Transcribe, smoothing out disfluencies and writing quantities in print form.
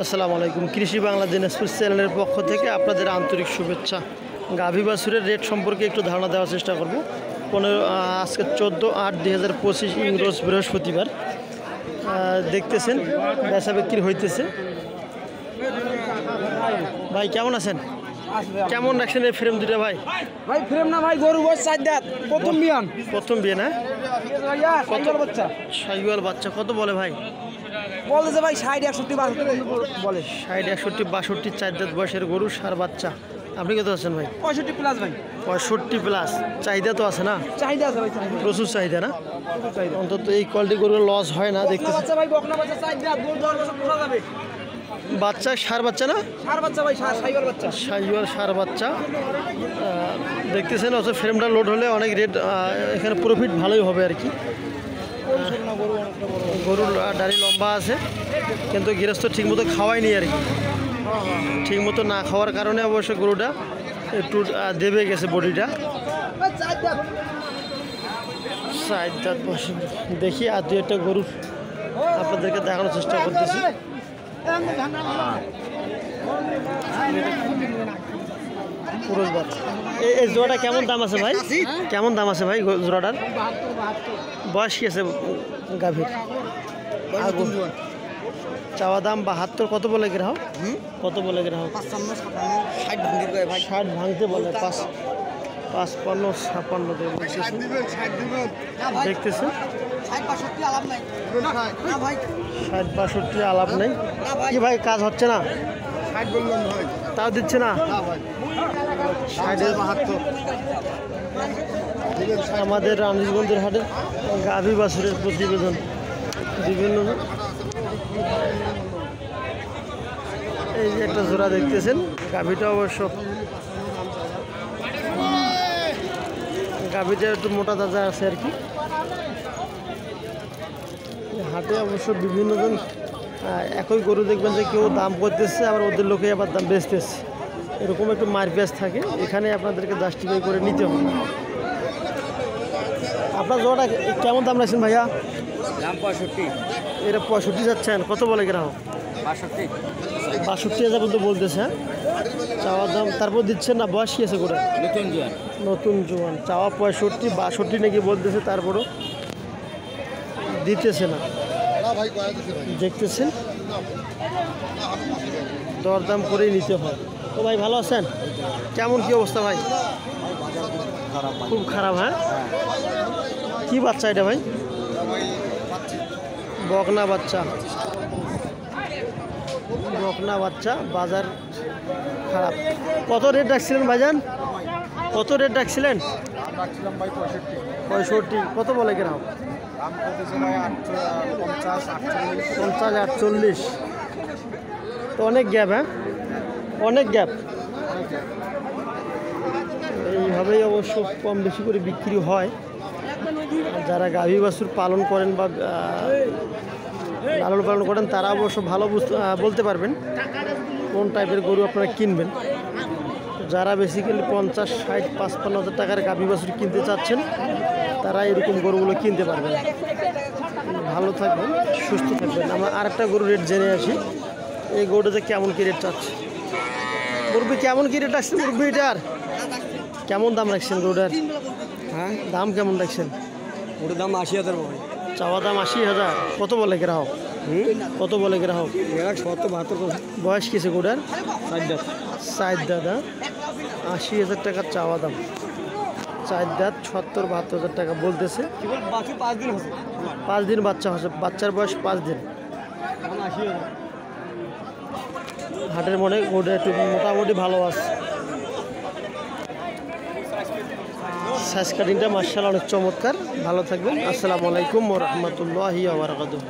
আসসালামু আলাইকুম। কৃষি বাংলা দিনাজপুর চ্যানেলের পক্ষ থেকে আপনাদের আন্তরিক শুভেচ্ছা। গাভী বাছুরের রেট সম্পর্কে একটু ধারণা দেওয়ার চেষ্টা করব। আজকে 14/8/2025 ইংরেজ বৃহস্পতিবার। দেখতেছেন বেচা বিক্রি হইতেছে। ভাই কেমন আছেন? কেমন রাখছেন এই ফ্রেম দুটা ভাই? ভাই ফ্রেম না ভাই, গরু বয়স 4 দাঁত, প্রথম বিয়ান। প্রথম বিয়ে না? কত বাচ্চা? শাহিওয়াল বাচ্চা। কত বলে ভাই? বলতেছে ভাই 60 61 62 বলে। 60 61 62 4 দাঁত বয়সের গরু, সার বাচ্চা। আপনি কত আছেন ভাই? 65 প্লাস ভাই। 65 প্লাস। চাহিদা তো আছে না? চাহিদা আছে ভাই, চাহিদা প্রচুর চাহিদা না? অন্তত এই কোয়ালিটি গরুর লস হয় না দেখতে। বাচ্চা ভাই, বকনা বাচ্চা 4 দাঁত, গরু 10 বছর পোষা যাবে। বাচ্চা সার বাচ্চা না? সার বাচ্চা ভাই, শাহিওয়াল বাচ্চা। শাহিওয়াল সার বাচ্চা। দেখতেছেন অত ফ্রেমটা লোড হলে অনেক রেট, এখানে প্রফিট ভালোই হবে আর কি। গরুর দাড়ি লম্বা আছে, কিন্তু গৃহস্থ ঠিকমতো খাওয়ায়নি আর কি। ঠিকমতো না খাওয়ার কারণে অবশ্য গরুটা একটু দেবে গেছে বডিটা। সাইড দাঁত বসে দেখি আর দু একটা গরু আপনাদেরকে দেখানোর চেষ্টা করতেছি। পুরুষ বাচ্চা। এই জোড়াটা কেমন দাম আছে ভাই? কেমন দাম আছে ভাই জোড়াটার? বয়স কি আছে গাভীর? চাওয়া দাম 72। কত বলে গ্রাহক? কত বলে গ্রাহক? 60 ভাঙতে বলে। 55 56 দেখতেছে। 60 62 আলাপ নেই কি ভাই? কাজ হচ্ছে না? তাও দিচ্ছে না? আমাদের রানীগঞ্জের হাটে গাভী বাছুরের প্রতিবেদন বিভিন্ন। এই যে একটা জোড়া দেখতেছেন, গাভীটা অবশ্য গাভীটা একটু মোটা তাজা আছে আর কি। হাটে অবশ্য বিভিন্ন জন একই গরু দেখবেন যে কেউ দাম করতেছে, আবার ওদের লোকে আবার দাম বেচতেছে। এরকম একটু মারপ্যাচ থাকে, এখানে আপনাদেরকে জাস্টিফাই করে নিতে হবে। আপনার জোড়াটা কেমন দাম রাখছেন ভাইয়া? দাম 65। এটা 65 যাচ্ছেন। কত বলে গ্রাহক? 62। 62,000 পর্যন্ত বলতেছে। হ্যাঁ, চাওয়া দাম তারপর দিচ্ছেন না? বয়স কি আছে করে? নতুন জোয়ান। চাওয়া 65 62 নাকি বলতেছে, তারপরও দিতেছে না। দেখতেছেন দরদাম করেই নিতে হয়। তো ভাই ভালো আছেন? কেমন কি অবস্থা ভাই? খুব খারাপ। হ্যাঁ, কি বাচ্চা এটা ভাই? বকনা বাচ্চা। বকনা বাচ্চা। বাজার খারাপ। কত রেট রাখছিলেন ভাইজান? কত রেট রাখছিলেন? 65। কত বলে গ্রাহক? 50 48। তো অনেক গ্যাপ। হ্যাঁ, অনেক গ্যাপ। এইভাবেই অবশ্য কম বেশি করে বিক্রি হয়। যারা গাভী বাছুর পালন করেন বা লালন পালন করেন তারা অবশ্য ভালো বলতে পারবেন কোন টাইপের গরু আপনারা কিনবেন। যারা বেসিক্যালি 50 60 55 হাজার টাকার গাভী বাছুর কিনতে চাচ্ছেন তারা এরকম গরুগুলো কিনতে পারবেন। ভালো থাকবেন, সুস্থ থাকবেন। আমরা আরেকটা গরু রেট জেনে আসি। এই গরুটাতে কেমন কি রেট চাচ্ছে? মুরগি কেমন কি রেট আসছে? মুরগিটার কেমন দাম রাখছেন গরুটার? হ্যাঁ, দাম কেমন রাখছেন? ওটার দাম 80,000 ভাই। চাওয়া দাম 80,000। কত বলে গ্রাহক? কত বলে গ্রাহক? 70 72। বয়স কিছু গরুটার? 4 দাঁত। 4 দাদা। 80,000 টাকা চাওয়া দাম। 4 দাঁত 70 72,000 টাকা বলতেছে। 5 দিন হচ্ছে। 5 দিন বাচ্চা হচ্ছে। বাচ্চার বয়স 5 দিন। 80,000। হাটের মনে গরুটা একটু মোটামুটি ভালো আছে। সাইজ কাটিংটা মাশাআল্লাহ অনেক চমৎকার। ভালো থাকবেন। আসসালামু আলাইকুম ওয়া রাহমাতুল্লাহি ওয়া বারাকাতুহু।